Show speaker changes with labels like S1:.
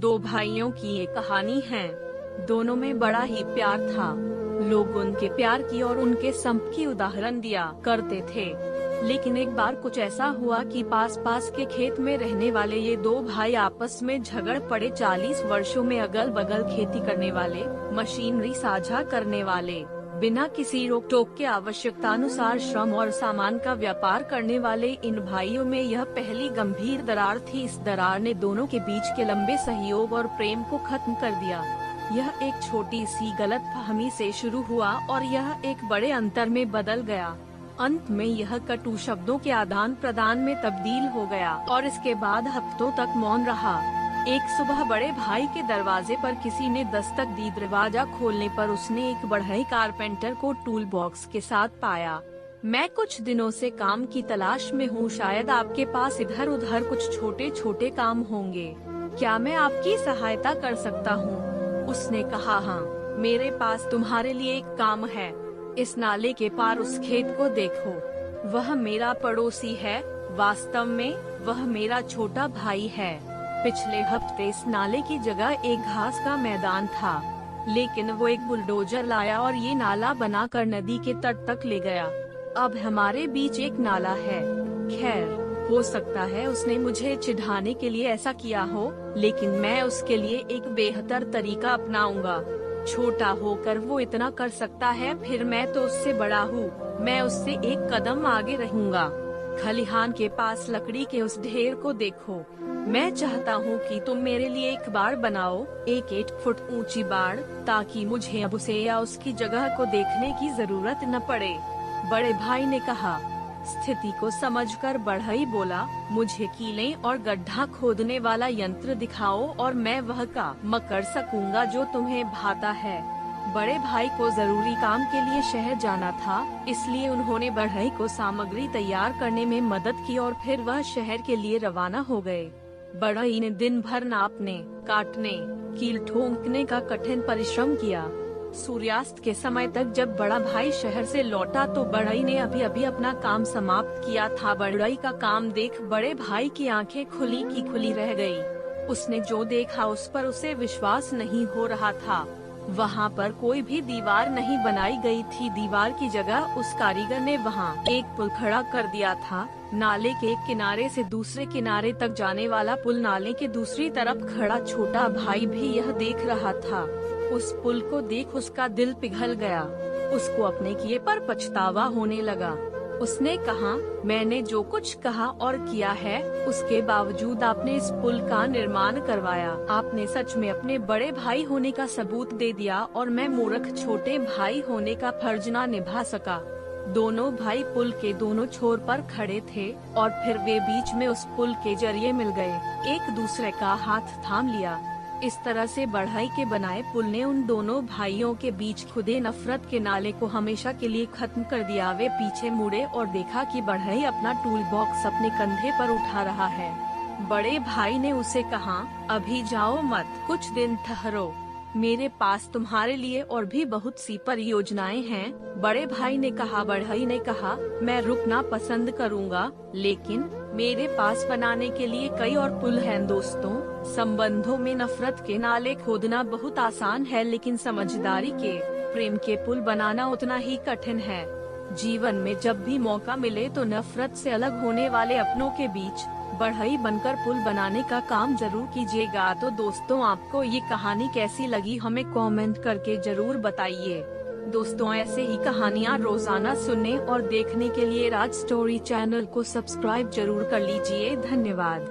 S1: दो भाइयों की ये कहानी है। दोनों में बड़ा ही प्यार था। लोग उनके प्यार की और उनके संप की उदाहरण दिया करते थे। लेकिन एक बार कुछ ऐसा हुआ कि पास के खेत में रहने वाले ये दो भाई आपस में झगड़ पड़े। 40 वर्षों में अगल बगल खेती करने वाले, मशीनरी साझा करने वाले, बिना किसी रोक टोक के आवश्यकतानुसार श्रम और सामान का व्यापार करने वाले इन भाइयों में यह पहली गंभीर दरार थी। इस दरार ने दोनों के बीच के लंबे सहयोग और प्रेम को खत्म कर दिया। यह एक छोटी सी गलतफहमी से शुरू हुआ और यह एक बड़े अंतर में बदल गया। अंत में यह कटु शब्दों के आदान प्रदान में तब्दील हो गया और इसके बाद हफ्तों तक मौन रहा। एक सुबह बड़े भाई के दरवाजे पर किसी ने दस्तक दी। दरवाजा खोलने पर उसने एक बढ़ई कारपेंटर को टूल बॉक्स के साथ पाया। मैं कुछ दिनों से काम की तलाश में हूँ, शायद आपके पास इधर उधर कुछ छोटे छोटे काम होंगे। क्या मैं आपकी सहायता कर सकता हूँ? उसने कहा, हाँ, मेरे पास तुम्हारे लिए एक काम है। इस नाले के पार उस खेत को देखो, वह मेरा पड़ोसी है। वास्तव में वह मेरा छोटा भाई है। पिछले हफ्ते इस नाले की जगह एक घास का मैदान था, लेकिन वो एक बुलडोजर लाया और ये नाला बनाकर नदी के तट तक ले गया। अब हमारे बीच एक नाला है। खैर, हो सकता है उसने मुझे चिढ़ाने के लिए ऐसा किया हो, लेकिन मैं उसके लिए एक बेहतर तरीका अपनाऊंगा। छोटा होकर वो इतना कर सकता है, फिर मैं तो उससे बड़ा हूँ। मैं उससे एक कदम आगे रहूंगा। खलिहान के पास लकड़ी के उस ढेर को देखो। मैं चाहता हूँ कि तुम मेरे लिए एक बाड़ बनाओ, एक 8 फुट ऊंची बाड़, ताकि मुझे अब उसे या उसकी जगह को देखने की जरूरत न पड़े। बड़े भाई ने कहा। स्थिति को समझकर बढ़ई बोला, मुझे कीलें और गड्ढा खोदने वाला यंत्र दिखाओ और मैं वह काम कर सकूंगा जो तुम्हें भाता है। बड़े भाई को जरूरी काम के लिए शहर जाना था, इसलिए उन्होंने बढ़ई को सामग्री तैयार करने में मदद की और फिर वह शहर के लिए रवाना हो गए। बढ़ई ने दिन भर नापने, काटने, कील ठोकने का कठिन परिश्रम किया। सूर्यास्त के समय तक जब बड़ा भाई शहर से लौटा तो बढ़ई ने अभी अपना काम समाप्त किया था। बढ़ई का काम देख बड़े भाई की आंखें खुली की खुली रह गई। उसने जो देखा उस पर उसे विश्वास नहीं हो रहा था। वहाँ पर कोई भी दीवार नहीं बनाई गई थी। दीवार की जगह उस कारीगर ने वहाँ एक पुल खड़ा कर दिया था। नाले के एक किनारे से दूसरे किनारे तक जाने वाला पुल। नाले के दूसरी तरफ खड़ा छोटा भाई भी यह देख रहा था। उस पुल को देख उसका दिल पिघल गया। उसको अपने किए पर पछतावा होने लगा। उसने कहा, मैंने जो कुछ कहा और किया है, उसके बावजूद आपने इस पुल का निर्माण करवाया। आपने सच में अपने बड़े भाई होने का सबूत दे दिया और मैं मूर्ख छोटे भाई होने का फर्ज ना निभा सका। दोनों भाई पुल के दोनों छोर पर खड़े थे और फिर वे बीच में उस पुल के जरिए मिल गए, एक दूसरे का हाथ थाम लिया। इस तरह से बढ़ई के बनाए पुल ने उन दोनों भाइयों के बीच खुदे नफरत के नाले को हमेशा के लिए खत्म कर दिया। वे पीछे मुड़े और देखा कि बढ़ई अपना टूल बॉक्स अपने कंधे पर उठा रहा है। बड़े भाई ने उसे कहा, अभी जाओ मत, कुछ दिन ठहरो। मेरे पास तुम्हारे लिए और भी बहुत सी परियोजनाएं हैं। बड़े भाई ने कहा। बढ़ई ने कहा, मैं रुकना पसंद करूंगा, लेकिन मेरे पास बनाने के लिए कई और पुल हैं। दोस्तों, संबंधों में नफरत के नाले खोदना बहुत आसान है, लेकिन समझदारी के, प्रेम के पुल बनाना उतना ही कठिन है। जीवन में जब भी मौका मिले तो नफरत से अलग होने वाले अपनों के बीच बढ़ई बनकर पुल बनाने का काम जरूर कीजिएगा। तो दोस्तों, आपको ये कहानी कैसी लगी हमें कमेंट करके जरूर बताइए। दोस्तों, ऐसे ही कहानियाँ रोजाना सुनने और देखने के लिए राज स्टोरी चैनल को सब्सक्राइब जरूर कर लीजिए। धन्यवाद।